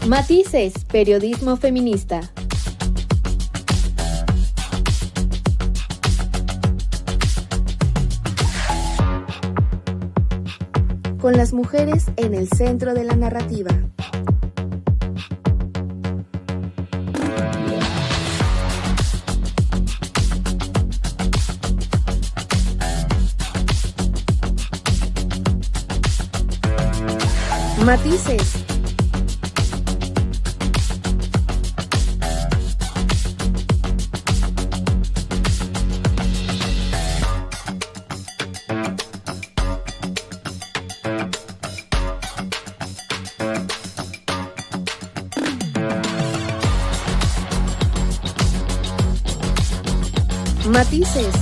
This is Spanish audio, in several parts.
Matices, periodismo feminista. Con las mujeres en el centro de la narrativa. Matices. Matices.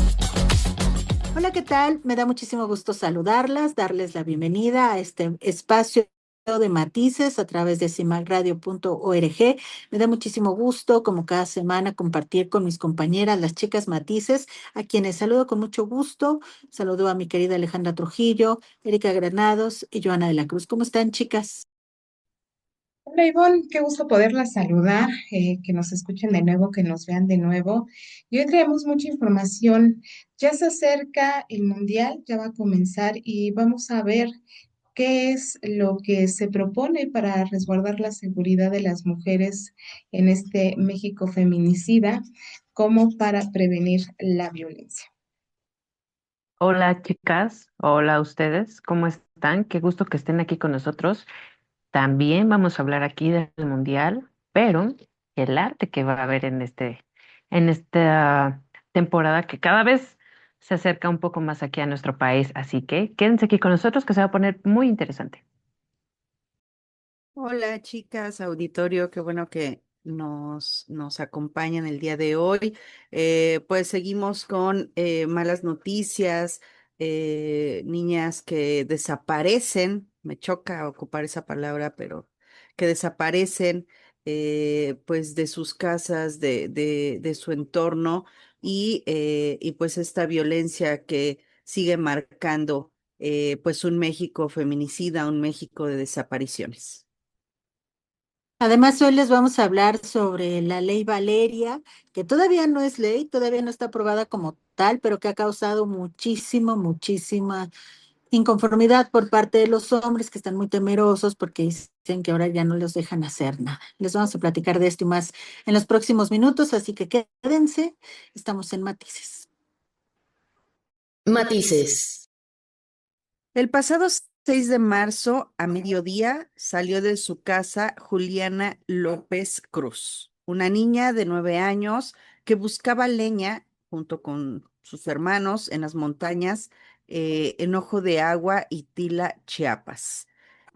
Hola, ¿qué tal? Me da muchísimo gusto saludarlas, darles la bienvenida a este espacio de Matices a través de cimagradio.org. Me da muchísimo gusto, como cada semana, compartir con mis compañeras, las chicas Matices, a quienes saludo con mucho gusto. Saludo a mi querida Alejandra Trujillo, Erika Granados y Joana de la Cruz. ¿Cómo están, chicas? Hola Ivonne, qué gusto poderlas saludar, que nos escuchen de nuevo, que nos vean de nuevo. Y hoy traemos mucha información. Ya se acerca el Mundial, ya va a comenzar y vamos a ver qué es lo que se propone para resguardar la seguridad de las mujeres en este México feminicida, como para prevenir la violencia. Hola chicas, hola a ustedes, ¿cómo están? Qué gusto que estén aquí con nosotros. También vamos a hablar aquí del mundial, pero el arte que va a haber en esta temporada que cada vez se acerca un poco más aquí a nuestro país. Así que quédense aquí con nosotros que se va a poner muy interesante. Hola chicas, auditorio, qué bueno que nos acompañan el día de hoy. Pues seguimos con malas noticias, niñas que desaparecen, me choca ocupar esa palabra, pero que desaparecen pues de sus casas, de su entorno y pues esta violencia que sigue marcando pues un México feminicida, un México de desapariciones. Además, hoy les vamos a hablar sobre la ley Valeria, que todavía no es ley, todavía no está aprobada como tal, pero que ha causado muchísima inconformidad por parte de los hombres que están muy temerosos porque dicen que ahora ya no los dejan hacer nada. Les vamos a platicar de esto y más en los próximos minutos, así que quédense, estamos en Matices. Matices. El pasado 6 de marzo, a mediodía, salió de su casa Juliana López Cruz, una niña de 9 años que buscaba leña junto con sus hermanos en las montañas en Ojo de Agua y Tila, Chiapas.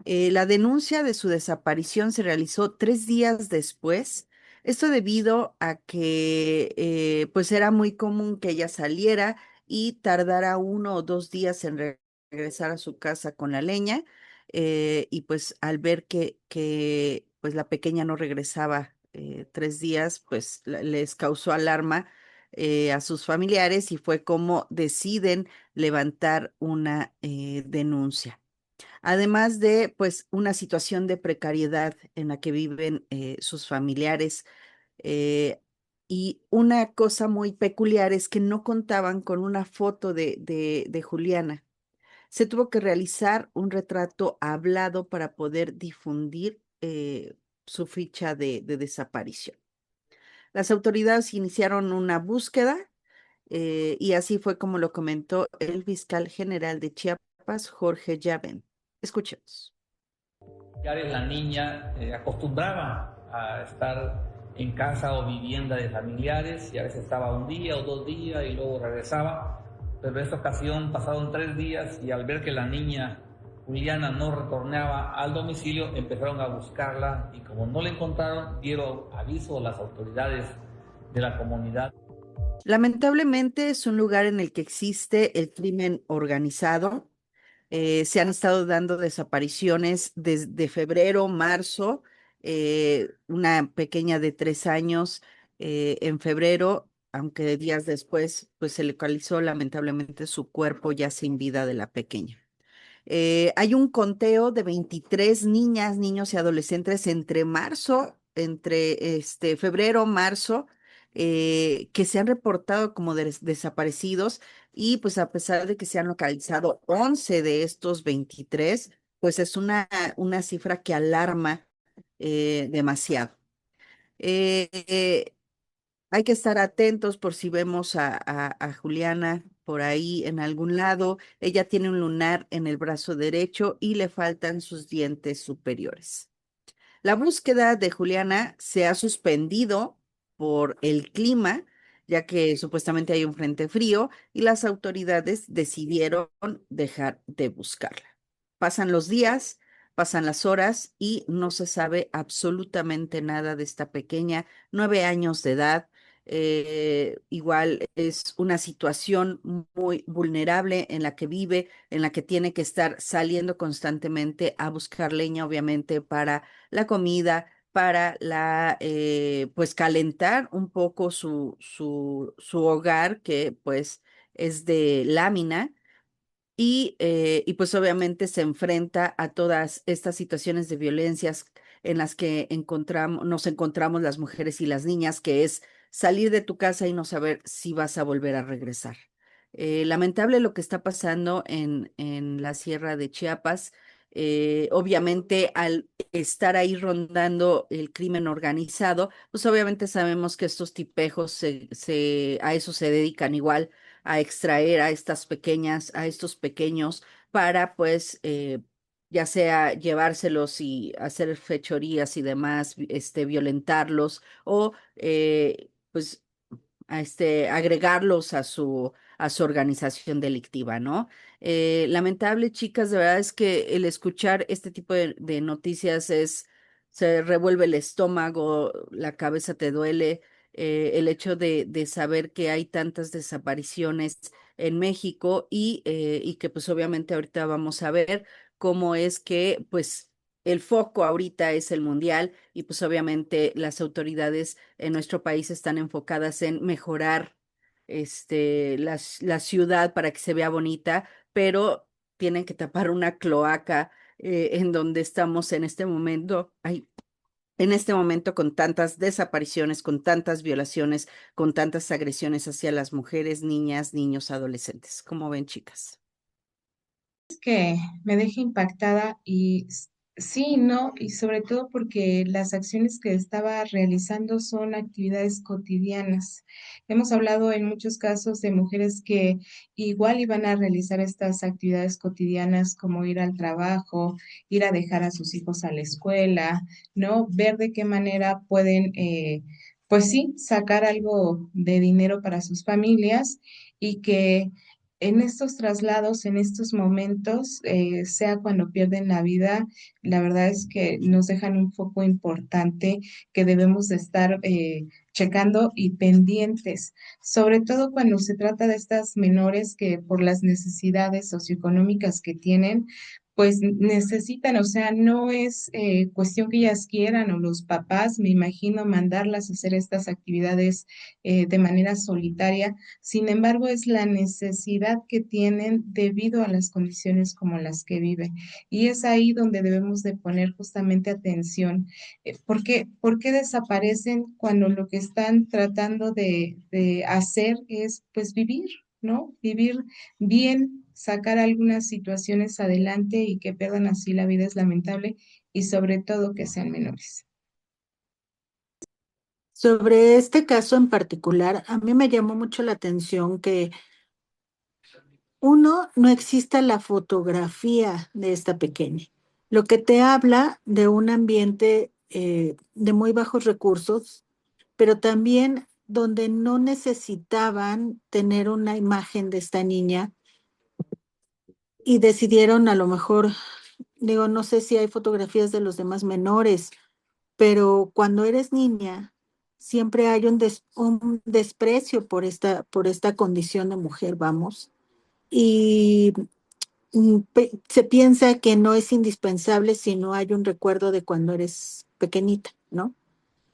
La denuncia de su desaparición se realizó 3 días después. Esto debido a que pues era muy común que ella saliera y tardara 1 o 2 días en regresar a su casa con la leña, y pues al ver que pues la pequeña no regresaba 3 días, pues les causó alarma a sus familiares y fue como deciden levantar una denuncia. Además de pues una situación de precariedad en la que viven sus familiares. eh, y una cosa muy peculiar es que no contaban con una foto de Juliana. Se tuvo que realizar un retrato hablado para poder difundir su ficha de desaparición. Las autoridades iniciaron una búsqueda y así fue como lo comentó el fiscal general de Chiapas, Jorge Llaven. Escuchemos. La niña acostumbraba a estar en casa o vivienda de familiares y a veces estaba un día o 2 días y luego regresaba, pero en esta ocasión pasaron 3 días y al ver que la niña Juliana no retornaba al domicilio empezaron a buscarla y como no la encontraron dieron aviso a las autoridades de la comunidad. Lamentablemente es un lugar en el que existe el crimen organizado. Se han estado dando desapariciones desde febrero, marzo, una pequeña de 3 años en febrero, aunque días después, pues se localizó lamentablemente su cuerpo ya sin vida de la pequeña. Hay un conteo de 23 niñas, niños y adolescentes entre febrero, marzo, que se han reportado como desaparecidos y pues a pesar de que se han localizado 11 de estos 23, pues es una cifra que alarma demasiado. Eh, eh, Hay que estar atentos por si vemos a Juliana por ahí en algún lado. Ella tiene un lunar en el brazo derecho y le faltan sus dientes superiores. La búsqueda de Juliana se ha suspendido por el clima, ya que supuestamente hay un frente frío y las autoridades decidieron dejar de buscarla. Pasan los días, pasan las horas y no se sabe absolutamente nada de esta pequeña, 9 años de edad. Igual es una situación muy vulnerable en la que vive, en la que tiene que estar saliendo constantemente a buscar leña, obviamente, para la comida, para pues calentar un poco su hogar, que pues es de lámina y pues obviamente se enfrenta a todas estas situaciones de violencias en las que nos encontramos las mujeres y las niñas, que es salir de tu casa y no saber si vas a volver a regresar. Lamentable lo que está pasando en la Sierra de Chiapas. Obviamente, al estar ahí rondando el crimen organizado, pues obviamente sabemos que estos tipejos a eso se dedican igual a extraer a estos pequeños para pues ya sea llevárselos y hacer fechorías y demás, violentarlos o pues agregarlos a su organización delictiva, ¿no? Lamentable, chicas, de verdad es que el escuchar este tipo de noticias se revuelve el estómago, la cabeza te duele, el hecho de saber que hay tantas desapariciones en México y que pues obviamente ahorita vamos a ver cómo es que pues el foco ahorita es el mundial y pues obviamente las autoridades en nuestro país están enfocadas en mejorar la ciudad para que se vea bonita, pero tienen que tapar una cloaca en donde estamos en este momento. Ay, en este momento con tantas desapariciones, con tantas violaciones, con tantas agresiones hacia las mujeres, niñas, niños, adolescentes. ¿Cómo ven, chicas? Que me deja impactada y sí, ¿no? Y sobre todo porque las acciones que estaba realizando son actividades cotidianas. Hemos hablado en muchos casos de mujeres que igual iban a realizar estas actividades cotidianas como ir al trabajo, ir a dejar a sus hijos a la escuela, ¿no? Ver de qué manera pueden, pues sí, sacar algo de dinero para sus familias y que en estos traslados, en estos momentos, sea cuando pierden la vida, la verdad es que nos dejan un foco importante que debemos de estar checando y pendientes, sobre todo cuando se trata de estas menores que por las necesidades socioeconómicas que tienen, pues necesitan, o sea, no es cuestión que ellas quieran o los papás, me imagino, mandarlas a hacer estas actividades de manera solitaria. Sin embargo, es la necesidad que tienen debido a las condiciones como las que viven. Y es ahí donde debemos de poner justamente atención. ¿Por qué desaparecen cuando lo que están tratando de hacer es pues vivir, ¿no? Vivir bien, sacar algunas situaciones adelante y que pierdan así la vida es lamentable y sobre todo que sean menores. Sobre este caso en particular, a mí me llamó mucho la atención que uno, no exista la fotografía de esta pequeña, lo que te habla de un ambiente de muy bajos recursos, pero también donde no necesitaban tener una imagen de esta niña y decidieron a lo mejor, digo, no sé si hay fotografías de los demás menores, pero cuando eres niña, siempre hay un desprecio por esta condición de mujer, vamos. Y se piensa que no es indispensable si no hay un recuerdo de cuando eres pequeñita, ¿no?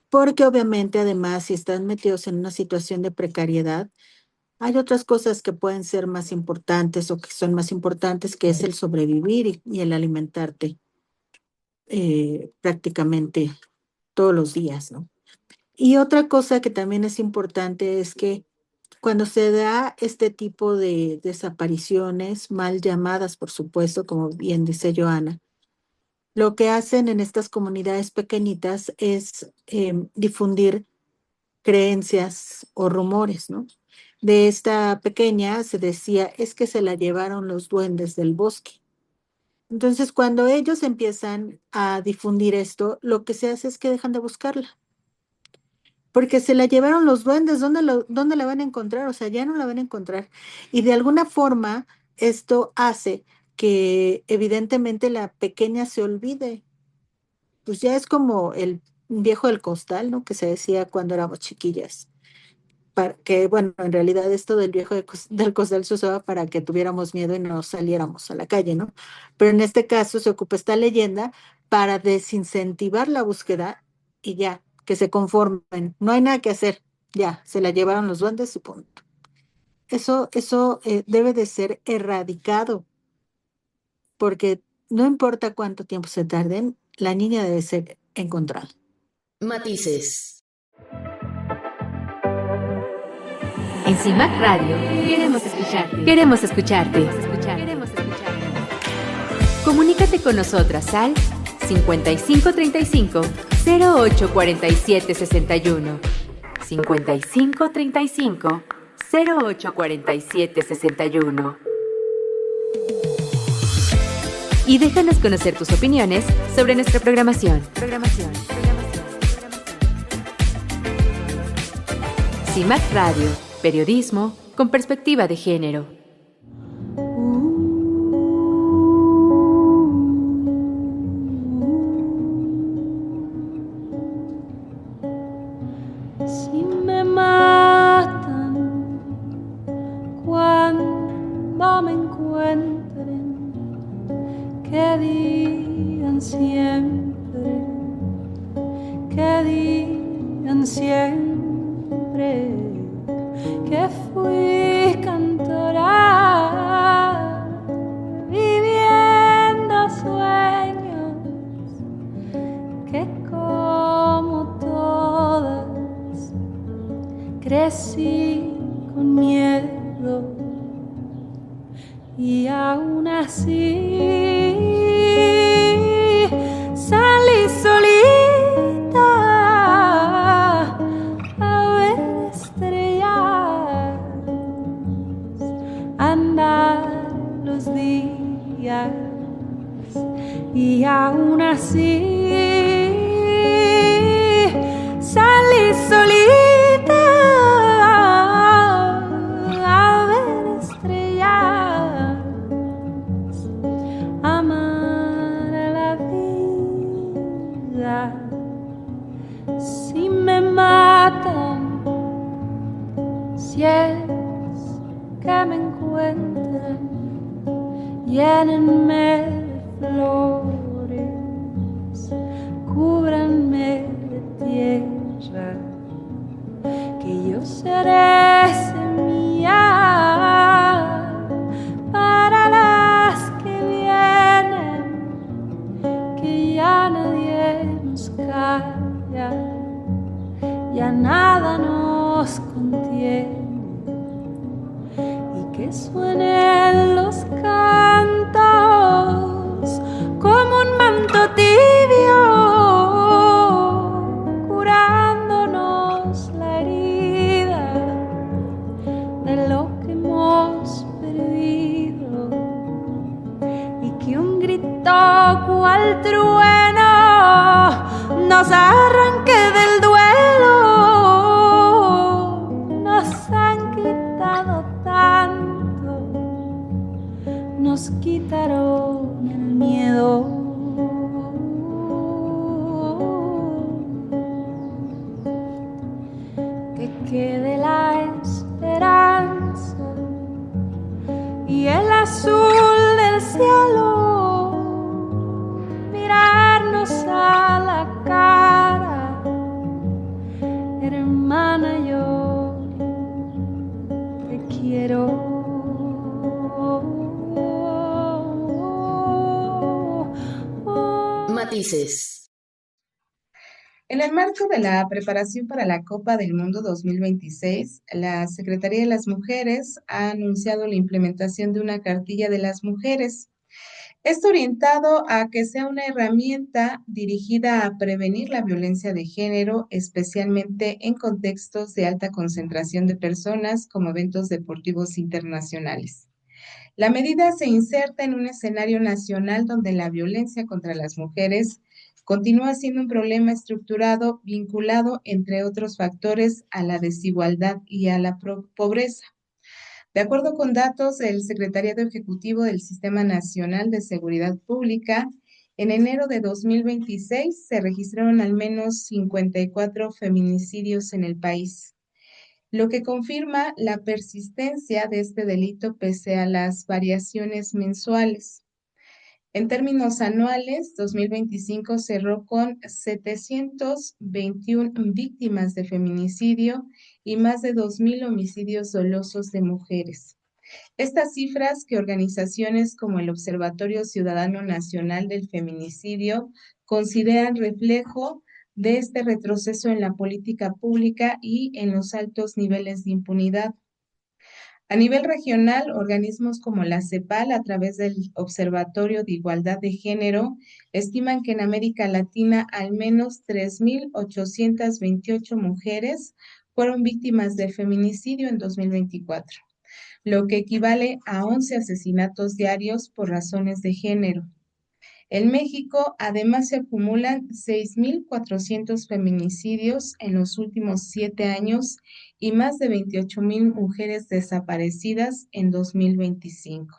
Porque obviamente además si están metidos en una situación de precariedad, Hay otras cosas que pueden ser más importantes o que son más importantes, que es el sobrevivir y el alimentarte prácticamente todos los días, ¿no? Y otra cosa que también es importante es que cuando se da este tipo de desapariciones, mal llamadas, por supuesto, como bien dice Joana, lo que hacen en estas comunidades pequeñitas es difundir creencias o rumores, ¿no? De esta pequeña se decía, es que se la llevaron los duendes del bosque. Entonces, cuando ellos empiezan a difundir esto, lo que se hace es que dejan de buscarla, porque se la llevaron los duendes, ¿dónde la van a encontrar? O sea, ya no la van a encontrar. Y de alguna forma, esto hace que evidentemente la pequeña se olvide. Pues ya es como el viejo del costal, ¿no? Que se decía cuando éramos chiquillas. Que bueno, en realidad esto del viejo del costal se usaba para que tuviéramos miedo y no saliéramos a la calle, ¿no? Pero en este caso se ocupa esta leyenda para desincentivar la búsqueda y ya, que se conformen. No hay nada que hacer, ya, se la llevaron los duendes y punto. Eso debe de ser erradicado, porque no importa cuánto tiempo se tarden, la niña debe ser encontrada. Matices. En CIMAC Radio queremos escucharte. Queremos escucharte. Comunícate con nosotras al 5535 0847 61. 5535 0847 61. Y déjanos conocer tus opiniones sobre nuestra programación. CIMAC Radio, periodismo con perspectiva de género. Si me matan cuando me encuentren, que digan siempre, que fui cantora viviendo sueños, que como todas crecí con miedo y aún así salí solita a ver estrellas, andar los días y aún así salí solita a ver estrellas, amar a la vida. Si me matan, si es que me encuentran, llénenme de flores, cúbranme de tierra, que yo seré semilla para las que vienen, que ya nadie nos calla, ya nada nos contiene, y que suenen los cantos como un manto tibio, curándonos la herida de lo que hemos perdido, y que un grito cual trueno nos arranque del duelo. Nos han quitado tanto, nos quitaron el miedo. Que quede la esperanza y el azul del cielo, mirarnos a la cara, hermana, yo te Matices. En el marco de la preparación para la Copa del Mundo 2026, la Secretaría de las Mujeres ha anunciado la implementación de una cartilla de las mujeres. Esto orientado a que sea una herramienta dirigida a prevenir la violencia de género, especialmente en contextos de alta concentración de personas como eventos deportivos internacionales. La medida se inserta en un escenario nacional donde la violencia contra las mujeres continúa siendo un problema estructurado vinculado, entre otros factores, a la desigualdad y a la pobreza. De acuerdo con datos del Secretariado Ejecutivo del Sistema Nacional de Seguridad Pública, en enero de 2026 se registraron al menos 54 feminicidios en el país, lo que confirma la persistencia de este delito pese a las variaciones mensuales. En términos anuales, 2025 cerró con 721 víctimas de feminicidio y más de 2,000 homicidios dolosos de mujeres. Estas cifras que organizaciones como el Observatorio Ciudadano Nacional del Feminicidio consideran reflejo de este retroceso en la política pública y en los altos niveles de impunidad. A nivel regional, organismos como la CEPAL, a través del Observatorio de Igualdad de Género, estiman que en América Latina al menos 3,828 mujeres fueron víctimas de feminicidio en 2024, lo que equivale a 11 asesinatos diarios por razones de género. En México, además, se acumulan 6,400 feminicidios en los últimos 7 años y más de 28,000 mujeres desaparecidas en 2025.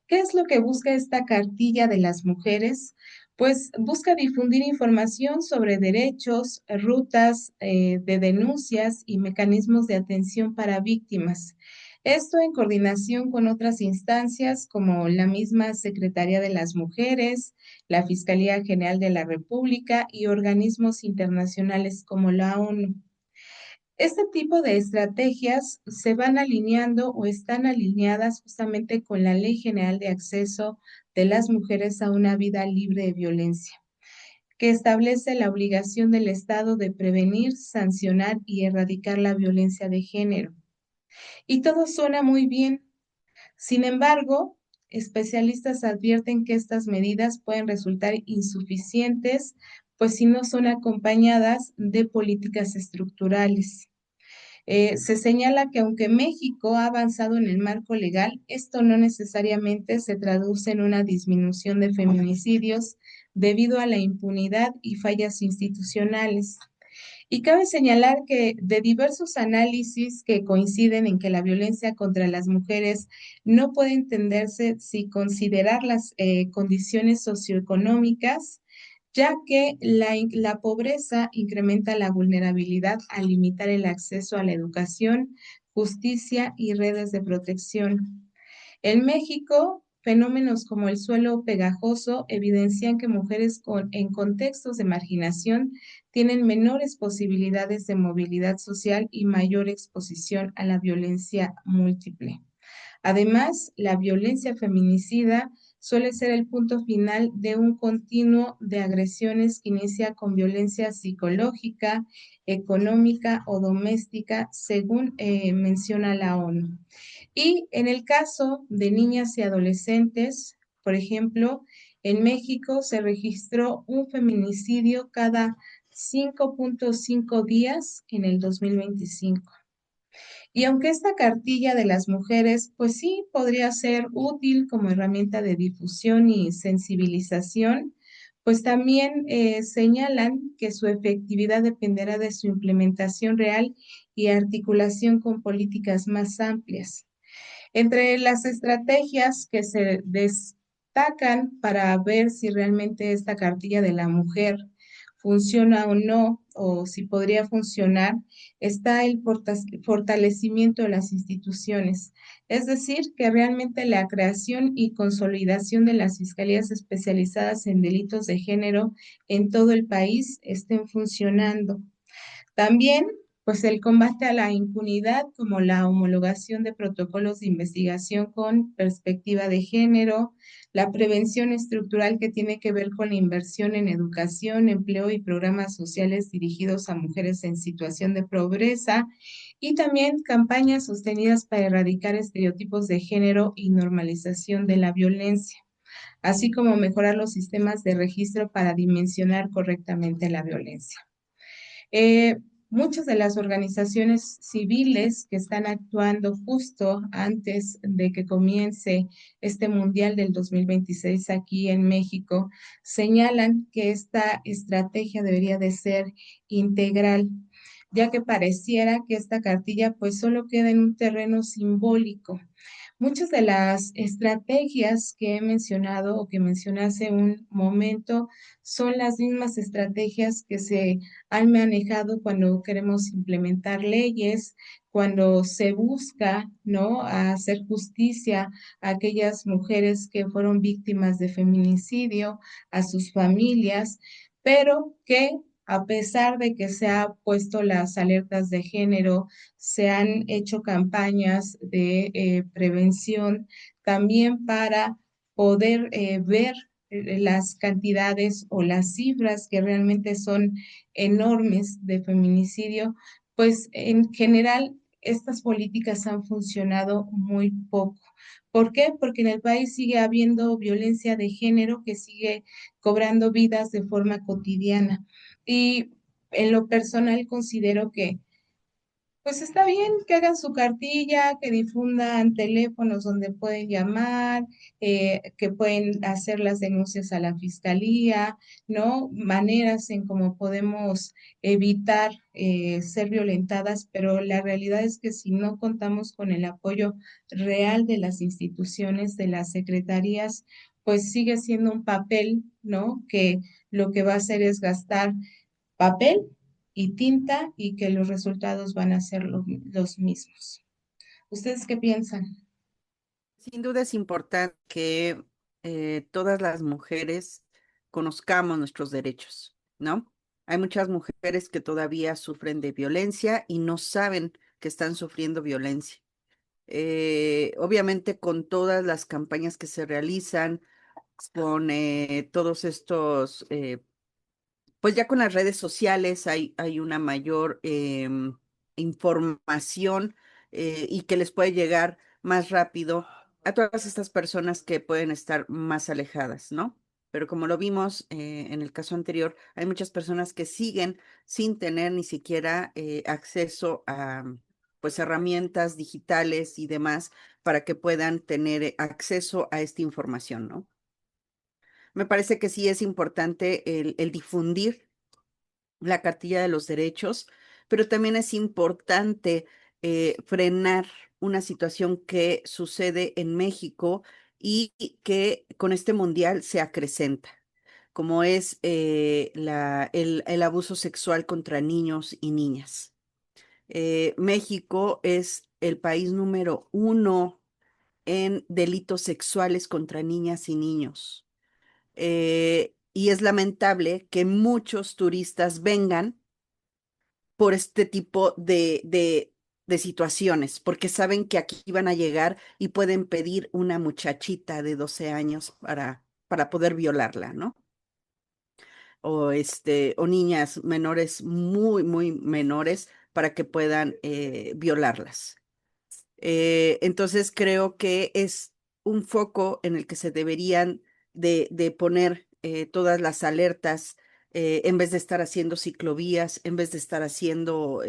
¿Qué es lo que busca esta cartilla de las mujeres? Pues busca difundir información sobre derechos, rutas de denuncias y mecanismos de atención para víctimas. Esto en coordinación con otras instancias como la misma Secretaría de las Mujeres, la Fiscalía General de la República y organismos internacionales como la ONU. Este tipo de estrategias se van alineando o están alineadas justamente con la Ley General de Acceso de las Mujeres a una vida libre de violencia, que establece la obligación del Estado de prevenir, sancionar y erradicar la violencia de género. Y todo suena muy bien. Sin embargo, especialistas advierten que estas medidas pueden resultar insuficientes, pues si no son acompañadas de políticas estructurales. Se señala que aunque México ha avanzado en el marco legal, esto no necesariamente se traduce en una disminución de feminicidios debido a la impunidad y fallas institucionales. Y cabe señalar que de diversos análisis que coinciden en que la violencia contra las mujeres no puede entenderse sin considerar las condiciones socioeconómicas, ya que la pobreza incrementa la vulnerabilidad al limitar el acceso a la educación, justicia y redes de protección. En México, fenómenos como el suelo pegajoso evidencian que mujeres en contextos de marginación tienen menores posibilidades de movilidad social y mayor exposición a la violencia múltiple. Además, la violencia feminicida suele ser el punto final de un continuo de agresiones que inicia con violencia psicológica, económica o doméstica, según menciona la ONU. Y en el caso de niñas y adolescentes, por ejemplo, en México se registró un feminicidio cada 5,5 días en el 2025. Y aunque esta cartilla de las mujeres, pues sí, podría ser útil como herramienta de difusión y sensibilización, pues también señalan que su efectividad dependerá de su implementación real y articulación con políticas más amplias. Entre las estrategias que se destacan para ver si realmente esta cartilla de la mujer funciona o no, o si podría funcionar, está el fortalecimiento de las instituciones. Es decir, que realmente la creación y consolidación de las fiscalías especializadas en delitos de género en todo el país estén funcionando. También pues el combate a la impunidad, como la homologación de protocolos de investigación con perspectiva de género, la prevención estructural que tiene que ver con la inversión en educación, empleo y programas sociales dirigidos a mujeres en situación de pobreza, y también campañas sostenidas para erradicar estereotipos de género y normalización de la violencia, así como mejorar los sistemas de registro para dimensionar correctamente la violencia. Eh, Muchas de las organizaciones civiles que están actuando justo antes de que comience este Mundial del 2026 aquí en México señalan que esta estrategia debería de ser integral, ya que pareciera que esta cartilla pues solo queda en un terreno simbólico. Muchas de las estrategias que he mencionado o que mencioné hace un momento son las mismas estrategias que se han manejado cuando queremos implementar leyes, cuando se busca, ¿no?, hacer justicia a aquellas mujeres que fueron víctimas de feminicidio, a sus familias, pero que a pesar de que se ha puesto las alertas de género, se han hecho campañas de prevención también para poder ver las cantidades o las cifras que realmente son enormes de feminicidio, pues en general estas políticas han funcionado muy poco. ¿Por qué? Porque en el país sigue habiendo violencia de género que sigue cobrando vidas de forma cotidiana. Y en lo personal considero que pues está bien que hagan su cartilla, que difundan teléfonos donde pueden llamar, que pueden hacer las denuncias a la fiscalía, ¿no? Maneras en cómo podemos evitar ser violentadas, pero la realidad es que si no contamos con el apoyo real de las instituciones, de las secretarías, pues sigue siendo un papel, ¿no? Que lo que va a hacer es gastar papel y tinta y que los resultados van a ser los mismos. ¿Ustedes qué piensan? Sin duda es importante que todas las mujeres conozcamos nuestros derechos, ¿no? Hay muchas mujeres que todavía sufren de violencia y no saben que están sufriendo violencia. Obviamente con todas las campañas que se realizan, con todos estos pues ya con las redes sociales hay una mayor información y que les puede llegar más rápido a todas estas personas que pueden estar más alejadas, ¿no? Pero como lo vimos en el caso anterior, hay muchas personas que siguen sin tener ni siquiera acceso a pues herramientas digitales y demás para que puedan tener acceso a esta información, ¿no? Me parece que sí es importante el difundir la cartilla de los derechos, pero también es importante frenar una situación que sucede en México y que con este mundial se acrecenta, como es el abuso sexual contra niños y niñas. México es el país número 1 en delitos sexuales contra niñas y niños. Y es lamentable que muchos turistas vengan por este tipo de situaciones, porque saben que aquí van a llegar y pueden pedir una muchachita de 12 años para poder violarla, ¿no? O niñas menores, muy, muy menores, para que puedan violarlas. Entonces creo que es un foco en el que se deberían de poner todas las alertas en vez de estar haciendo ciclovías, en vez de estar haciendo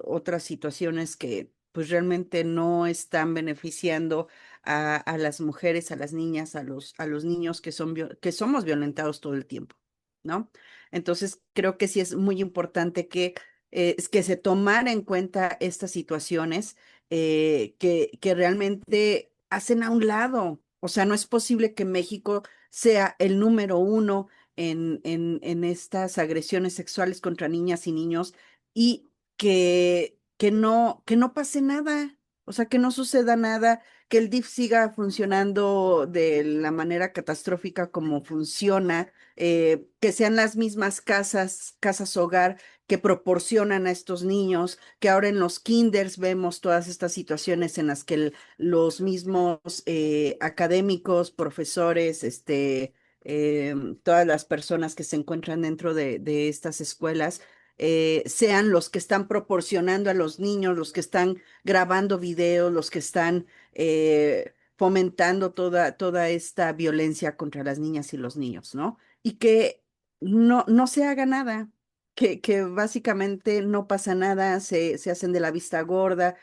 otras situaciones que pues realmente no están beneficiando a las mujeres, a las niñas, a los niños que que somos violentados todo el tiempo, ¿no? Entonces creo que sí es muy importante que se tomara en cuenta estas situaciones que realmente hacen a un lado. O sea, no es posible que México sea el número 1 en estas agresiones sexuales contra niñas y niños y que no pase nada. O sea, que no suceda nada, que el DIF siga funcionando de la manera catastrófica como funciona que sean las mismas casas hogar que proporcionan a estos niños, que ahora en los kinders vemos todas estas situaciones en las que los mismos académicos, profesores, todas las personas que se encuentran dentro de estas escuelas, sean los que están proporcionando a los niños, los que están grabando videos, los que están fomentando toda esta violencia contra las niñas y los niños, ¿no? Y que no se haga nada, que básicamente no pasa nada, se hacen de la vista gorda,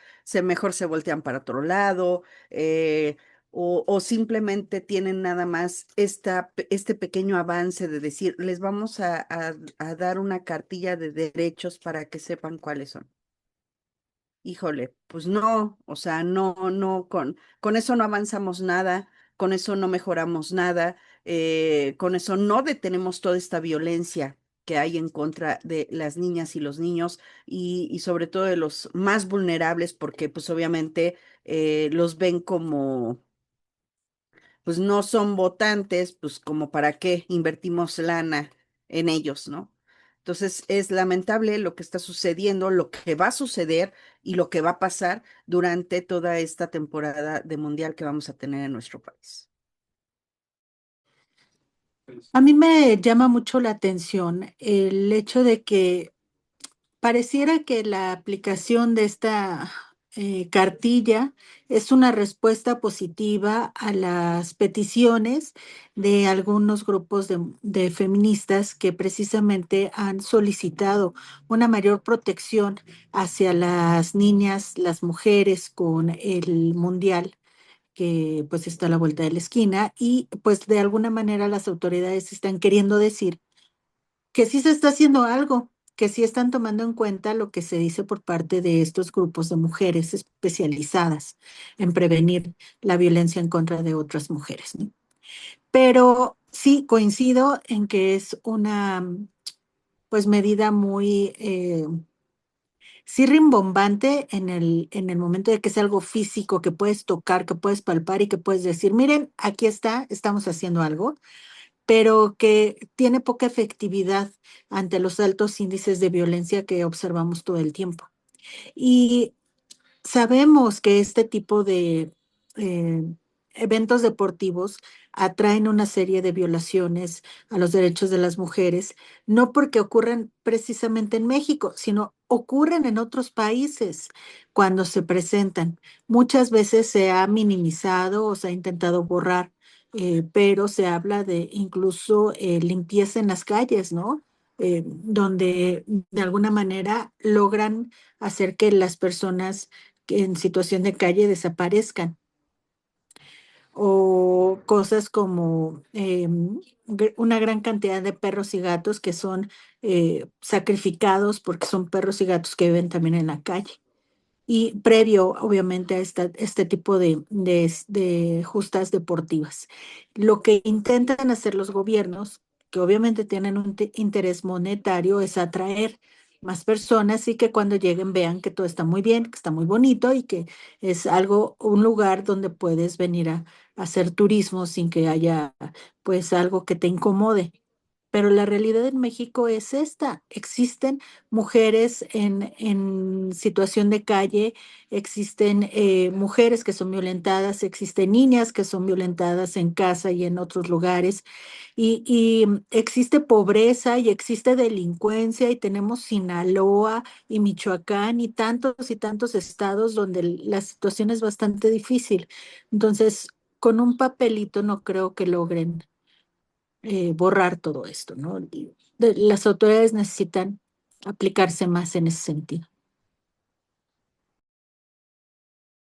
mejor se voltean para otro lado, o simplemente tienen nada más este pequeño avance de decir, les vamos a dar una cartilla de derechos para que sepan cuáles son. Híjole, pues no, o sea, no, con eso no avanzamos nada, con eso no mejoramos nada, con eso no detenemos toda esta violencia que hay en contra de las niñas y los niños y sobre todo de los más vulnerables, porque pues obviamente los ven como pues no son votantes, pues como para qué invertimos lana en ellos, ¿no? Entonces es lamentable lo que está sucediendo, lo que va a suceder y lo que va a pasar durante toda esta temporada de mundial que vamos a tener en nuestro país. A mí me llama mucho la atención el hecho de que pareciera que la aplicación de esta cartilla es una respuesta positiva a las peticiones de algunos grupos de feministas que precisamente han solicitado una mayor protección hacia las niñas, las mujeres con el mundial que pues está a la vuelta de la esquina y pues de alguna manera las autoridades están queriendo decir que sí se está haciendo algo, que sí están tomando en cuenta lo que se dice por parte de estos grupos de mujeres especializadas en prevenir la violencia en contra de otras mujeres, ¿no? Pero sí coincido en que es una pues medida muy sí rimbombante en el momento de que es algo físico que puedes tocar, que puedes palpar y que puedes decir, miren, aquí está, estamos haciendo algo, pero que tiene poca efectividad ante los altos índices de violencia que observamos todo el tiempo. Y sabemos que este tipo de eh, eventos deportivos atraen una serie de violaciones a los derechos de las mujeres, no porque ocurren precisamente en México, sino ocurren en otros países cuando se presentan. Muchas veces se ha minimizado o se ha intentado borrar, pero se habla de incluso limpieza en las calles, ¿no? Donde de alguna manera logran hacer que las personas que en situación de calle desaparezcan. O cosas como una gran cantidad de perros y gatos que son sacrificados porque son perros y gatos que viven también en la calle. Y previo, obviamente, a este tipo de justas deportivas. Lo que intentan hacer los gobiernos, que obviamente tienen un interés monetario, es atraer más personas y que cuando lleguen vean que todo está muy bien, que está muy bonito y que es algo, un lugar donde puedes venir a hacer turismo sin que haya pues algo que te incomode. Pero la realidad en México es esta. Existen mujeres en situación de calle, existen mujeres que son violentadas, existen niñas que son violentadas en casa y en otros lugares, y existe pobreza y existe delincuencia, y tenemos Sinaloa y Michoacán y tantos estados donde la situación es bastante difícil. Entonces, con un papelito no creo que logren borrar todo esto, ¿no? Y las autoridades necesitan aplicarse más en ese sentido.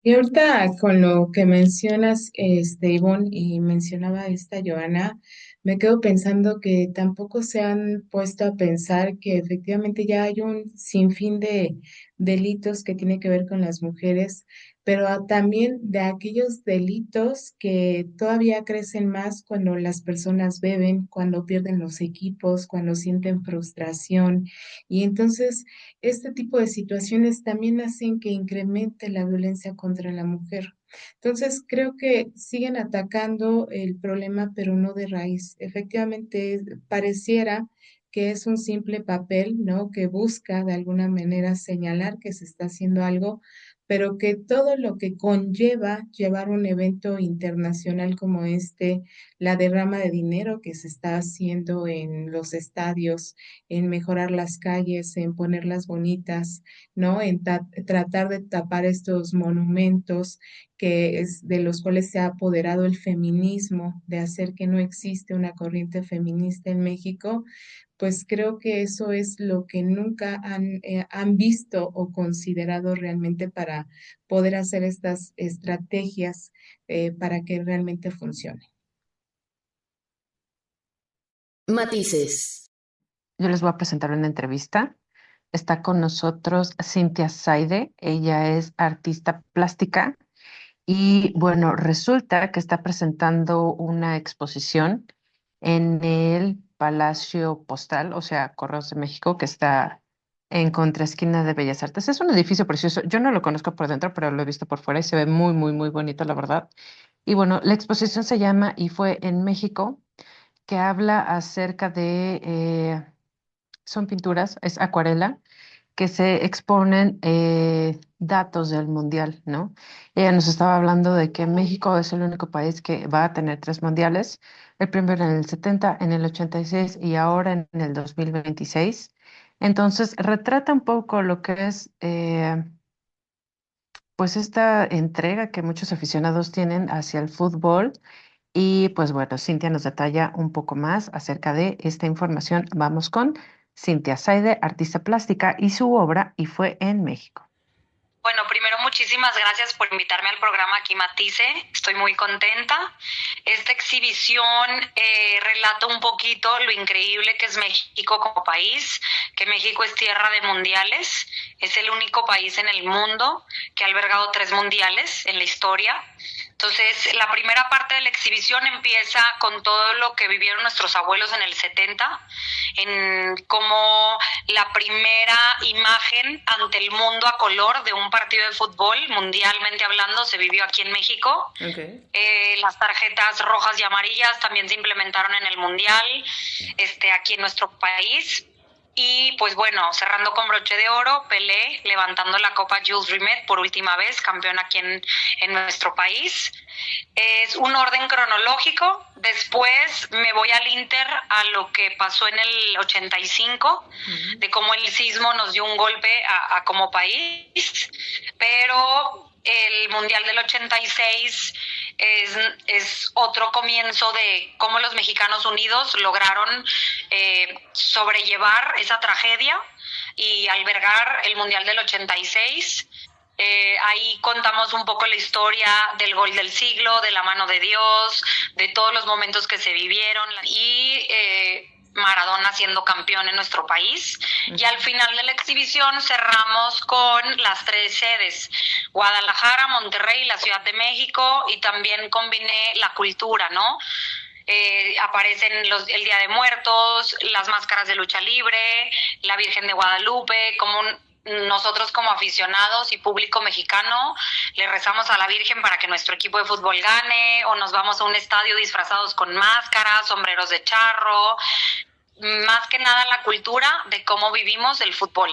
Y ahorita con lo que mencionas, Ivonne, y mencionaba esta Joana, me quedo pensando que tampoco se han puesto a pensar que efectivamente ya hay un sinfín de delitos que tienen que ver con las mujeres, pero también de aquellos delitos que todavía crecen más cuando las personas beben, cuando pierden los equipos, cuando sienten frustración. Y entonces este tipo de situaciones también hacen que incremente la violencia contra la mujer. Entonces, creo que siguen atacando el problema, pero no de raíz. Efectivamente, pareciera que es un simple papel, ¿no? Que busca de alguna manera señalar que se está haciendo algo, pero que todo lo que conlleva llevar un evento internacional como este, la derrama de dinero que se está haciendo en los estadios, en mejorar las calles, en ponerlas bonitas, ¿no? En tratar de tapar estos monumentos que es de los cuales se ha apoderado el feminismo, de hacer que no existe una corriente feminista en México, pues creo que eso es lo que nunca han visto o considerado realmente para poder hacer estas estrategias para que realmente funcione. Matices. Yo les voy a presentar una entrevista. Está con nosotros Cintia Saide. Ella es artista plástica y bueno, resulta que está presentando una exposición en el Palacio Postal, o sea, Correos de México, que está en contraesquina de Bellas Artes. Es un edificio precioso. Yo no lo conozco por dentro, pero lo he visto por fuera y se ve muy, muy, muy bonito, la verdad. Y bueno, la exposición se llama Y fue en México, que habla acerca de, son pinturas, es acuarela que se exponen datos del mundial, ¿no? Ella nos estaba hablando de que México es el único país que va a tener tres mundiales, el primero en el 70, en el 86 y ahora en el 2026. Entonces, retrata un poco lo que es, pues, esta entrega que muchos aficionados tienen hacia el fútbol. Y pues bueno, Cintia nos detalla un poco más acerca de esta información. Vamos con Cintia Saide, artista plástica, y su obra Y fue en México. Bueno, primero muchísimas gracias por invitarme al programa aquí Matice, estoy muy contenta. Esta exhibición relata un poquito lo increíble que es México como país, que México es tierra de mundiales, es el único país en el mundo que ha albergado 3 mundiales en la historia. Entonces, la primera parte de la exhibición empieza con todo lo que vivieron nuestros abuelos en el 70, en cómo la primera imagen ante el mundo a color de un partido de fútbol, mundialmente hablando, se vivió aquí en México. Okay. Las tarjetas rojas y amarillas también se implementaron en el mundial, aquí en nuestro país. Y pues bueno, cerrando con broche de oro, Pelé levantando la Copa Jules Rimet por última vez, campeón aquí en nuestro país. Es un orden cronológico. Después me voy al Inter, a lo que pasó en el 85, de cómo el sismo nos dio un golpe a como país, pero el Mundial del 86 es otro comienzo de cómo los mexicanos unidos lograron sobrellevar esa tragedia y albergar el Mundial del 86. Ahí contamos un poco la historia del gol del siglo, de la mano de Dios, de todos los momentos que se vivieron y Maradona siendo campeón en nuestro país. Y al final de la exhibición cerramos con las 3 sedes, Guadalajara, Monterrey y la Ciudad de México, y también combiné la cultura, ¿no? Aparecen el Día de Muertos, las máscaras de lucha libre, la Virgen de Guadalupe, como nosotros como aficionados y público mexicano le rezamos a la Virgen para que nuestro equipo de fútbol gane, o nos vamos a un estadio disfrazados con máscaras, sombreros de charro, más que nada la cultura de cómo vivimos el fútbol.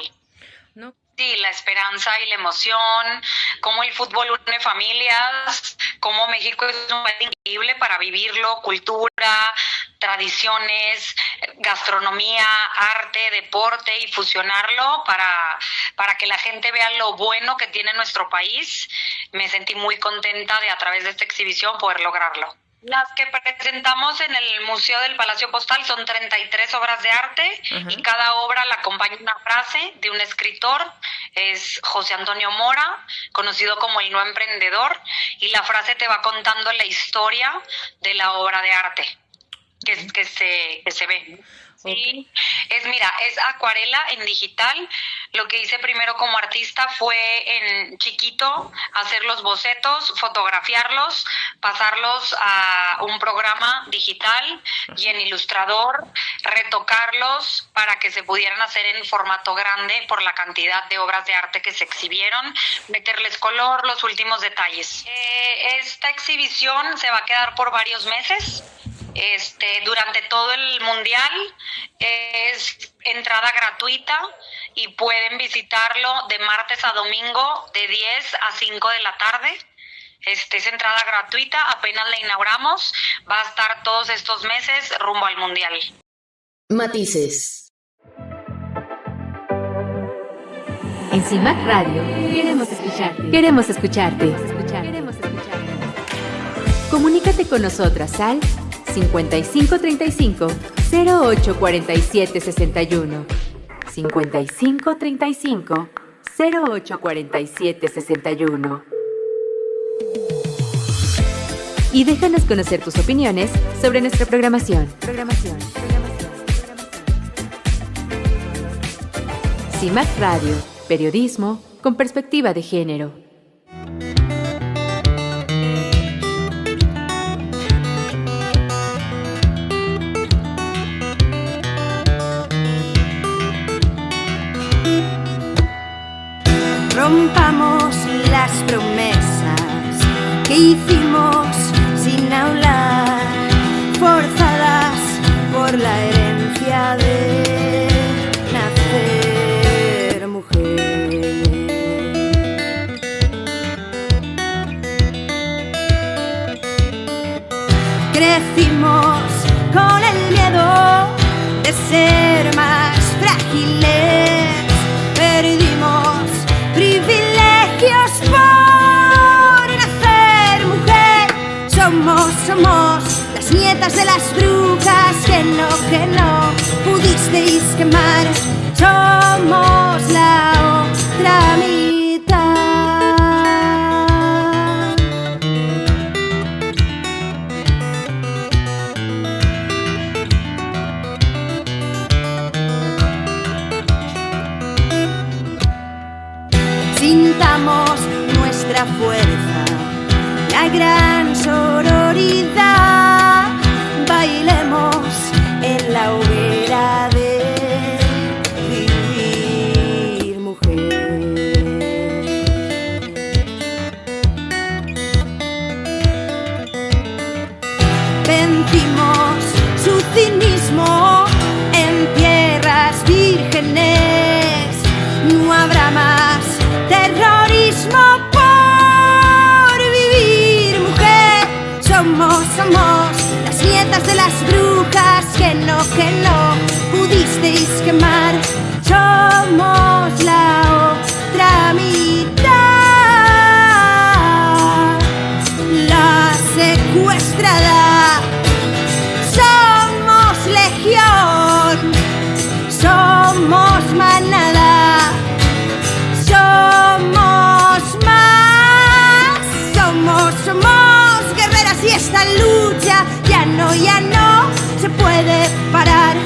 ¿No? Sí, la esperanza y la emoción, cómo el fútbol une familias, cómo México es un país increíble para vivirlo, cultura, tradiciones, gastronomía, arte, deporte, y fusionarlo para que la gente vea lo bueno que tiene nuestro país. Me sentí muy contenta de, a través de esta exhibición, poder lograrlo. Las que presentamos en el Museo del Palacio Postal son 33 obras de arte. Uh-huh. Y cada obra la acompaña una frase de un escritor, es José Antonio Mora, conocido como el no emprendedor, y la frase te va contando la historia de la obra de arte. que se ve. Sí, es acuarela en digital. Lo que hice primero como artista fue en chiquito hacer los bocetos, fotografiarlos, pasarlos a un programa digital y en Ilustrador retocarlos para que se pudieran hacer en formato grande por la cantidad de obras de arte que se exhibieron, meterles color, los últimos detalles. Esta exhibición se va a quedar por varios meses. Durante todo el mundial es entrada gratuita y pueden visitarlo de martes a domingo de 10 a 5 de la tarde. Es entrada gratuita, apenas la inauguramos, va a estar todos estos meses rumbo al mundial. Matices. En CIMAC Radio queremos escucharte. Queremos escucharte. Comunícate con nosotras al 5535 0847 61 5535 0847 61 y déjanos conocer tus opiniones sobre nuestra programación. CIMAC Radio, periodismo con perspectiva de género. Rompamos las promesas que hicimos sin hablar, forzadas por la herencia de nacer mujer. Crecimos con el miedo de ser más frágiles, perdimos privilegios por nacer mujer. Somos las nietas de las brujas que no pudisteis quemar. Somos la otra mitad. Sintamos nuestra fuerza, la gran sororidad. Bailemos en la hoguera de vivir mujer. Vencimos su cinismo en tierras vírgenes. No habrá más terrorismo por vivir mujer. Somos las nietas de las brujas que no pudisteis quemar. Somos la otra mitad, la secuestrada. Somos legión, somos manada. Somos más, somos guerreras y esta lucha ya no se puede parar.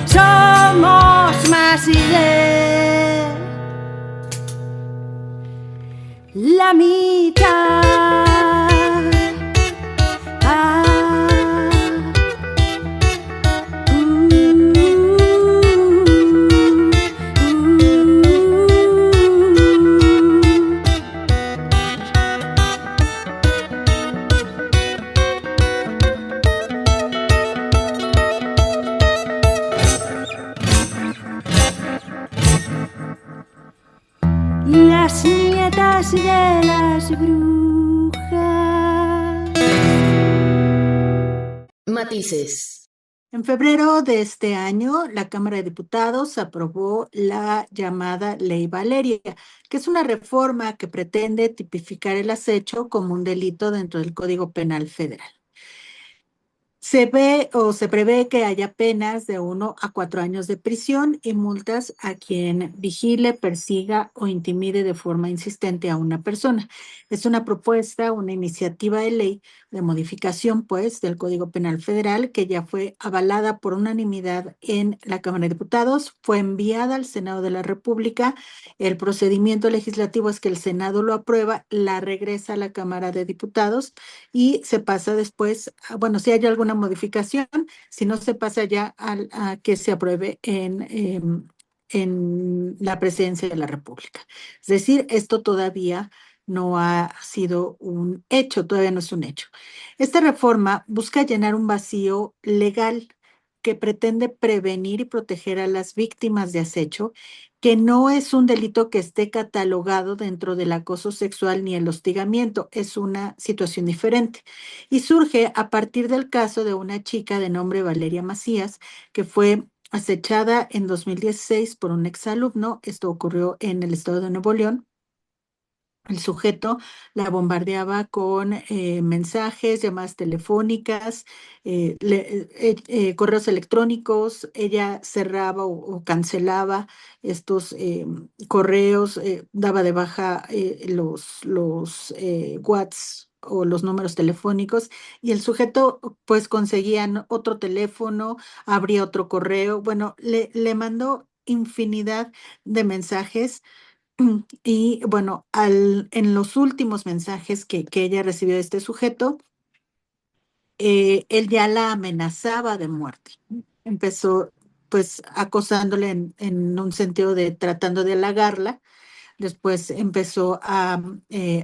Somos más de la mitad. Las nietas de las brujas. Matices. En febrero de este año, la Cámara de Diputados aprobó la llamada Ley Valeria, que es una reforma que pretende tipificar el acecho como un delito dentro del Código Penal Federal. Se ve o se prevé que haya penas de 1 a 4 años de prisión y multas a quien vigile, persiga o intimide de forma insistente a una persona. Es una propuesta, una iniciativa de ley de modificación, pues, del Código Penal Federal que ya fue avalada por unanimidad en la Cámara de Diputados, fue enviada al Senado de la República. El procedimiento legislativo es que el Senado lo aprueba, la regresa a la Cámara de Diputados y se pasa después, bueno, si hay alguna modificación, si no se pasa ya a que se apruebe en la presidencia de la República. Es decir, esto todavía no ha sido un hecho, todavía no es un hecho. Esta reforma busca llenar un vacío legal que pretende prevenir y proteger a las víctimas de acecho, que no es un delito que esté catalogado dentro del acoso sexual ni el hostigamiento, es una situación diferente. Y surge a partir del caso de una chica de nombre Valeria Macías, que fue acechada en 2016 por un exalumno. Esto ocurrió en el estado de Nuevo León. El sujeto la bombardeaba con mensajes, llamadas telefónicas, correos electrónicos. Ella cerraba o cancelaba estos correos, daba de baja los WhatsApp o los números telefónicos, y el sujeto pues conseguía otro teléfono, abría otro correo. Bueno, le mandó infinidad de mensajes. Y bueno, en los últimos mensajes que ella recibió de este sujeto, él ya la amenazaba de muerte. Empezó pues acosándole en un sentido de tratando de halagarla. Después empezó a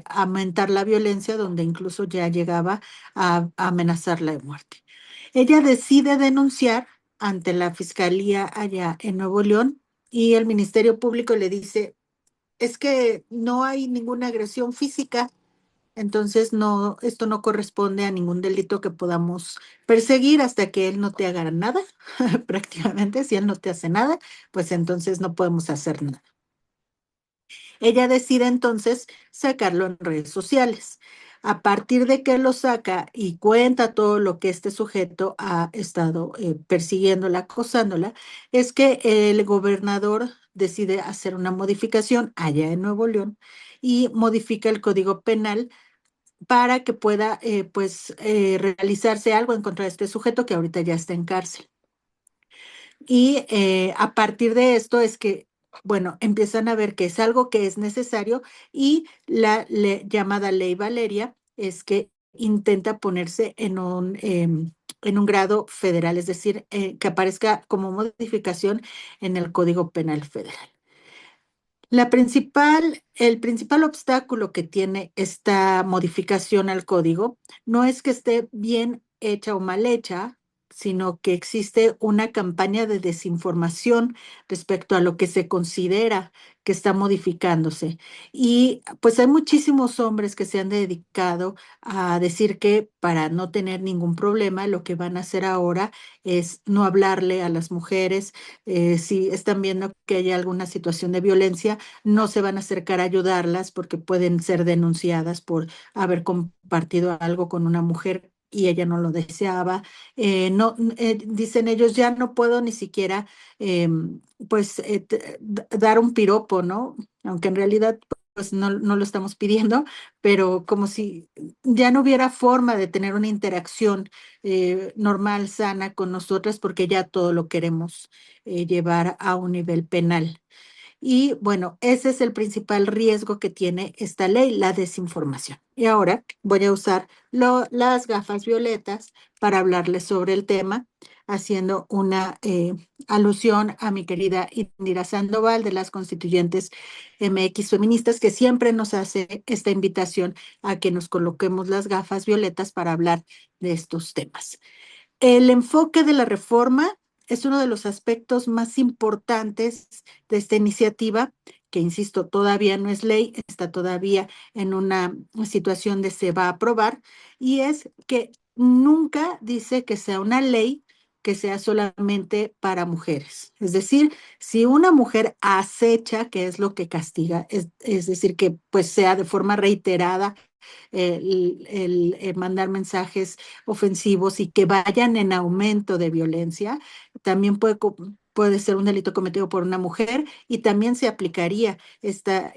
aumentar la violencia, donde incluso ya llegaba a amenazarla de muerte. Ella decide denunciar ante la fiscalía allá en Nuevo León, y el Ministerio Público le dice: es que no hay ninguna agresión física, entonces no, esto no corresponde a ningún delito que podamos perseguir hasta que él no te haga nada, prácticamente. Si él no te hace nada, pues entonces no podemos hacer nada. Ella decide entonces sacarlo en redes sociales. A partir de que lo saca y cuenta todo lo que este sujeto ha estado persiguiéndola, acosándola, es que el gobernador decide hacer una modificación allá en Nuevo León y modifica el Código Penal para que pueda pues realizarse algo en contra de este sujeto que ahorita ya está en cárcel. Y a partir de esto es que, bueno, empiezan a ver que es algo que es necesario, y la llamada Ley Valeria es que intenta ponerse en un grado federal, es decir, que aparezca como modificación en el Código Penal Federal. El principal obstáculo que tiene esta modificación al código no es que esté bien hecha o mal hecha, sino que existe una campaña de desinformación respecto a lo que se considera que está modificándose. Y pues hay muchísimos hombres que se han dedicado a decir que para no tener ningún problema, lo que van a hacer ahora es no hablarle a las mujeres. Si están viendo que hay alguna situación de violencia, no se van a acercar a ayudarlas porque pueden ser denunciadas por haber compartido algo con una mujer y ella no lo deseaba. No, dicen ellos: ya no puedo ni siquiera pues dar un piropo, ¿no? Aunque en realidad pues no lo estamos pidiendo, pero como si ya no hubiera forma de tener una interacción normal, sana con nosotras, porque ya todo lo queremos llevar a un nivel penal. Y bueno, ese es el principal riesgo que tiene esta ley, la desinformación. Y ahora voy a usar las gafas violetas para hablarles sobre el tema, haciendo una alusión a mi querida Indira Sandoval de las Constituyentes MX Feministas, que siempre nos hace esta invitación a que nos coloquemos las gafas violetas para hablar de estos temas. El enfoque de la reforma es uno de los aspectos más importantes de esta iniciativa, que, insisto, todavía no es ley, está todavía en una situación de se va a aprobar, y es que nunca dice que sea una ley que sea solamente para mujeres. Es decir, si una mujer acecha, que es lo que castiga, es decir, que pues sea de forma reiterada mandar mensajes ofensivos y que vayan en aumento de violencia, también puede ser un delito cometido por una mujer y también se aplicaría esta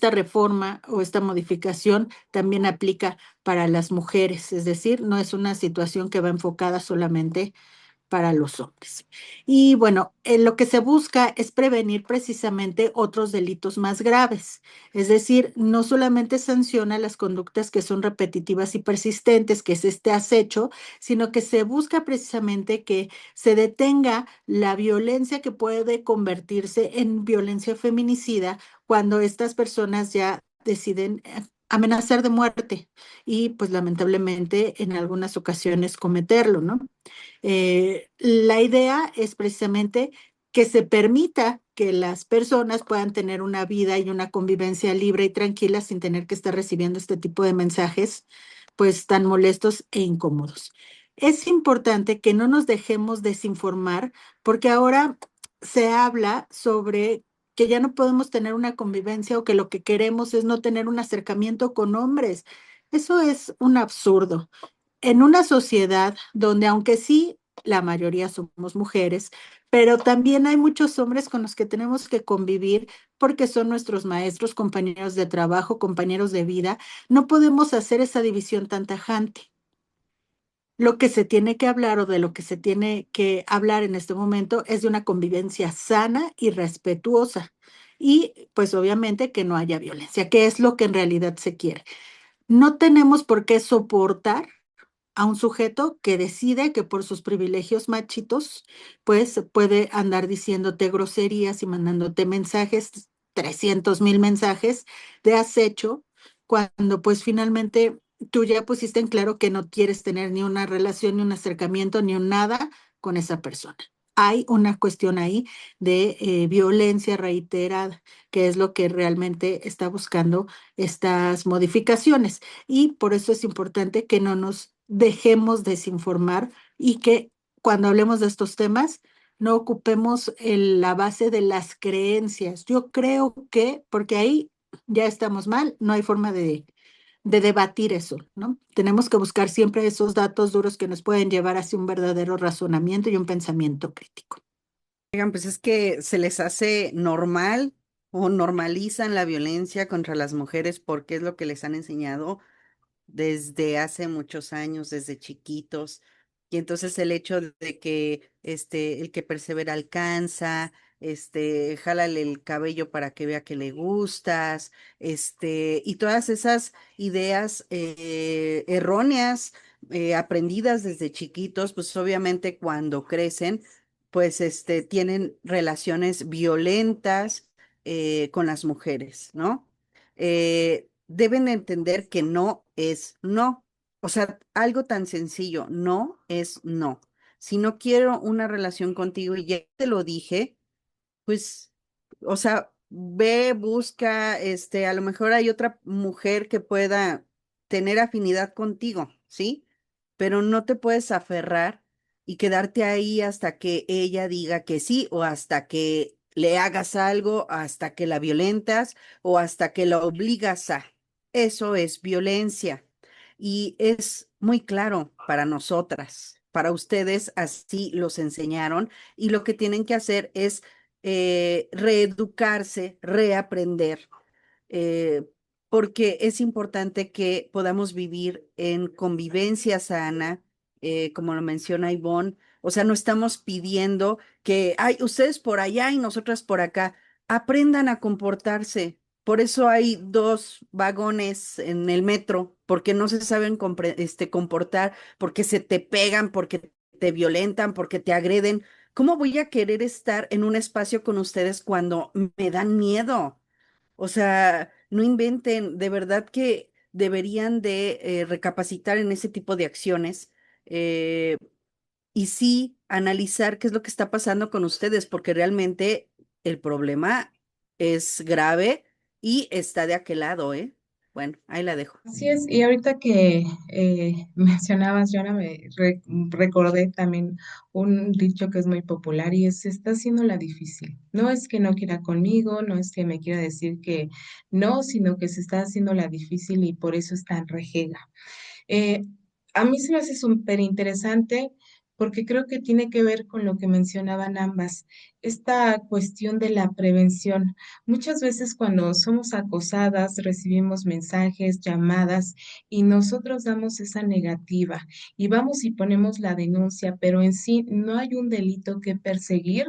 reforma o esta modificación también aplica para las mujeres, es decir, no es una situación que va enfocada solamente para los hombres. Y bueno, lo que se busca es prevenir precisamente otros delitos más graves. Es decir, no solamente sanciona las conductas que son repetitivas y persistentes, que es este acecho, sino que se busca precisamente que se detenga la violencia que puede convertirse en violencia feminicida cuando estas personas ya deciden amenazar de muerte y pues lamentablemente en algunas ocasiones cometerlo, ¿no? La idea es precisamente que se permita que las personas puedan tener una vida y una convivencia libre y tranquila sin tener que estar recibiendo este tipo de mensajes, pues tan molestos e incómodos. Es importante que no nos dejemos desinformar porque ahora se habla sobre que ya no podemos tener una convivencia o que lo que queremos es no tener un acercamiento con hombres. Eso es un absurdo en una sociedad donde aunque sí la mayoría somos mujeres, pero también hay muchos hombres con los que tenemos que convivir porque son nuestros maestros, compañeros de trabajo, compañeros de vida, no podemos hacer esa división tan tajante. Lo que se tiene que hablar o de lo que se tiene que hablar en este momento es de una convivencia sana y respetuosa. Y pues obviamente que no haya violencia, que es lo que en realidad se quiere. No tenemos por qué soportar a un sujeto que decide que por sus privilegios machitos, pues puede andar diciéndote groserías y mandándote mensajes, 300,000 mensajes de acecho, cuando pues finalmente tú ya pusiste en claro que no quieres tener ni una relación, ni un acercamiento, ni un nada con esa persona. Hay una cuestión ahí de violencia reiterada, que es lo que realmente está buscando estas modificaciones. Y por eso es importante que no nos dejemos desinformar y que cuando hablemos de estos temas no ocupemos la base de las creencias. Yo creo que, porque ahí ya estamos mal, no hay forma de debatir eso, ¿no? Tenemos que buscar siempre esos datos duros que nos pueden llevar hacia un verdadero razonamiento y un pensamiento crítico. Oigan, pues es que se les hace normal o normalizan la violencia contra las mujeres porque es lo que les han enseñado desde hace muchos años, desde chiquitos. Y entonces el hecho de que el que persevera alcanza, jálale el cabello para que vea que le gustas, y todas esas ideas erróneas, aprendidas desde chiquitos, pues obviamente cuando crecen, pues tienen relaciones violentas con las mujeres, ¿no? Deben entender que no es no. O sea, algo tan sencillo, no es no. Si no quiero una relación contigo y ya te lo dije, pues, o sea, ve, busca, a lo mejor hay otra mujer que pueda tener afinidad contigo, ¿sí? Pero no te puedes aferrar y quedarte ahí hasta que ella diga que sí o hasta que le hagas algo, hasta que la violentas o hasta que la obligas a. Eso es violencia y es muy claro para nosotras. Para ustedes así los enseñaron y lo que tienen que hacer es reeducarse, reaprender, eh, porque es importante que podamos vivir en convivencia sana, como lo menciona Ivonne. O sea, no estamos pidiendo que, ay, ustedes por allá y nosotras por acá, aprendan a comportarse. Por eso hay dos vagones en el metro, porque no se saben comportar, porque se te pegan, porque te violentan, porque te agreden. ¿Cómo voy a querer estar en un espacio con ustedes cuando me dan miedo? O sea, no inventen, de verdad que deberían de recapacitar en ese tipo de acciones eh, y sí analizar qué es lo que está pasando con ustedes, porque realmente el problema es grave y está de aquel lado, ¿eh? Bueno, ahí la dejo. Así es, y ahorita que mencionabas, Joana, recordé también un dicho que es muy popular y es, se está haciendo la difícil. No es que no quiera conmigo, no es que me quiera decir que no, sino que se está haciendo la difícil y por eso es tan rejega. Eh, a mí se me hace súper interesante porque creo que tiene que ver con lo que mencionaban ambas, esta cuestión de la prevención. Muchas veces cuando somos acosadas, recibimos mensajes, llamadas y nosotros damos esa negativa y vamos y ponemos la denuncia, pero en sí no hay un delito que perseguir.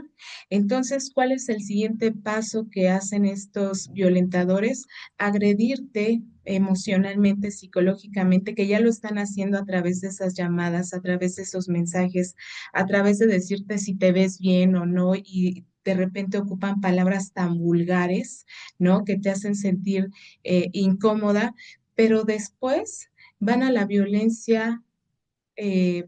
Entonces, ¿cuál es el siguiente paso que hacen estos violentadores? Agredirte emocionalmente, psicológicamente, que ya lo están haciendo a través de esas llamadas, a través de esos mensajes, a través de decirte si te ves bien o no y de repente ocupan palabras tan vulgares, ¿no? Que te hacen sentir incómoda, pero después van a la violencia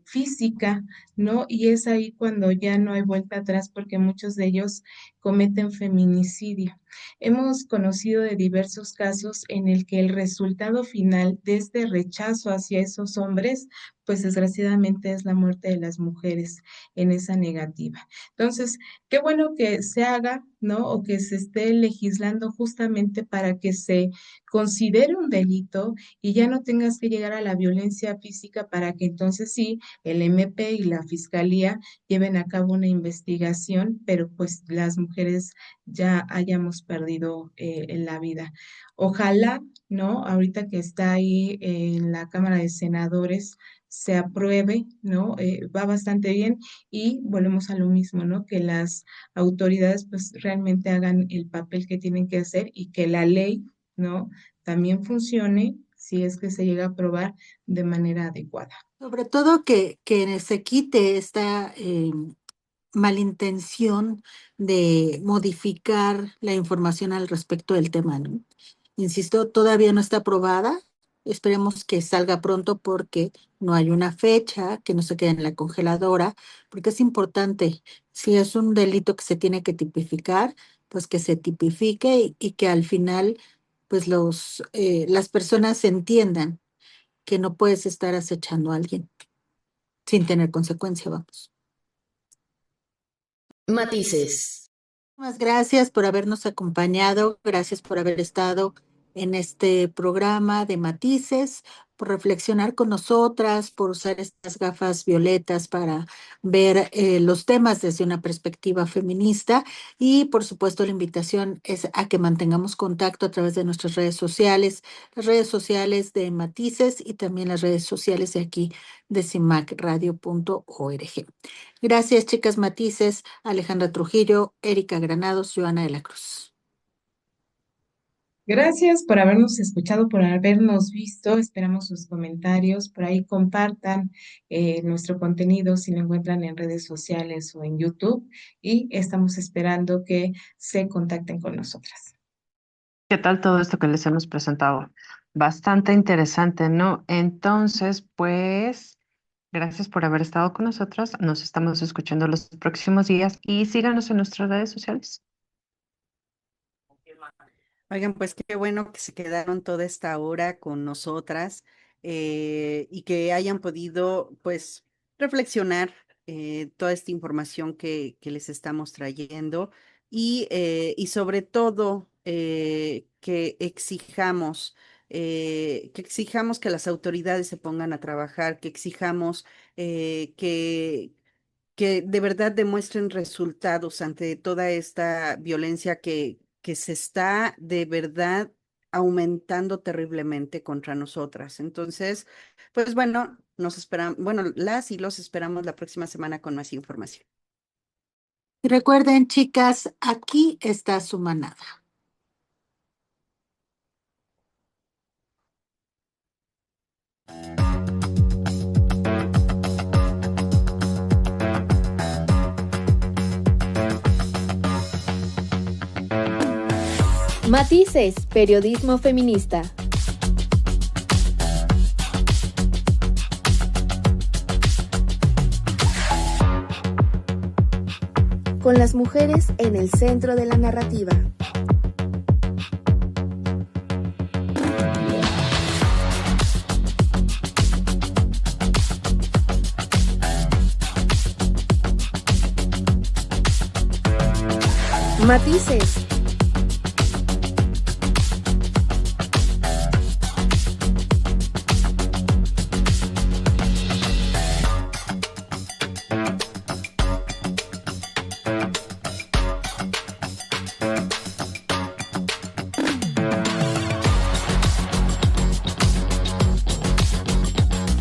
física, ¿no? Y es ahí cuando ya no hay vuelta atrás porque muchos de ellos cometen feminicidio. Hemos conocido de diversos casos en el que el resultado final de este rechazo hacia esos hombres, pues desgraciadamente es la muerte de las mujeres en esa negativa. Entonces, qué bueno que se haga, ¿no? O que se esté legislando justamente para que se considere un delito y ya no tengas que llegar a la violencia física para que entonces sí, el MP y la Fiscalía lleven a cabo una investigación, pero pues las mujeres ya hayamos perdido la vida. Ojalá, ¿no? Ahorita que está ahí en la Cámara de Senadores, se apruebe, ¿no? Va bastante bien y volvemos a lo mismo, ¿no? Que las autoridades pues realmente hagan el papel que tienen que hacer y que la ley, ¿no? También funcione si es que se llega a aprobar de manera adecuada. Sobre todo que se quite esta malintención de modificar la información al respecto del tema, ¿no? Insisto, todavía no está aprobada. Esperemos que salga pronto porque no hay una fecha, que no se quede en la congeladora, porque es importante, si es un delito que se tiene que tipificar, pues que se tipifique y que al final, pues las personas entiendan que no puedes estar acechando a alguien sin tener consecuencia, vamos. Matices. Muchas gracias por habernos acompañado, gracias por haber estado en este programa de Matices, por reflexionar con nosotras, por usar estas gafas violetas para ver los temas desde una perspectiva feminista y por supuesto la invitación es a que mantengamos contacto a través de nuestras redes sociales, las redes sociales de Matices y también las redes sociales de aquí de cimacradio.org. Gracias, chicas Matices, Alejandra Trujillo, Erika Granados, Joana de la Cruz. Gracias por habernos escuchado, por habernos visto. Esperamos sus comentarios. Por ahí compartan nuestro contenido si lo encuentran en redes sociales o en YouTube. Y estamos esperando que se contacten con nosotras. ¿Qué tal todo esto que les hemos presentado? Bastante interesante, ¿no? Entonces, pues, gracias por haber estado con nosotros. Nos estamos escuchando los próximos días y síganos en nuestras redes sociales. Oigan, pues qué bueno que se quedaron toda esta hora con nosotras y que hayan podido, pues, reflexionar toda esta información que les estamos trayendo y sobre todo que exijamos que las autoridades se pongan a trabajar, que exijamos que de verdad demuestren resultados ante toda esta violencia que se está de verdad aumentando terriblemente contra nosotras. Entonces, pues bueno, nos esperamos, bueno, las y los esperamos la próxima semana con más información. Y recuerden, chicas, aquí está su manada. Matices, periodismo feminista. Con las mujeres en el centro de la narrativa. Matices.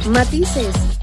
Matices.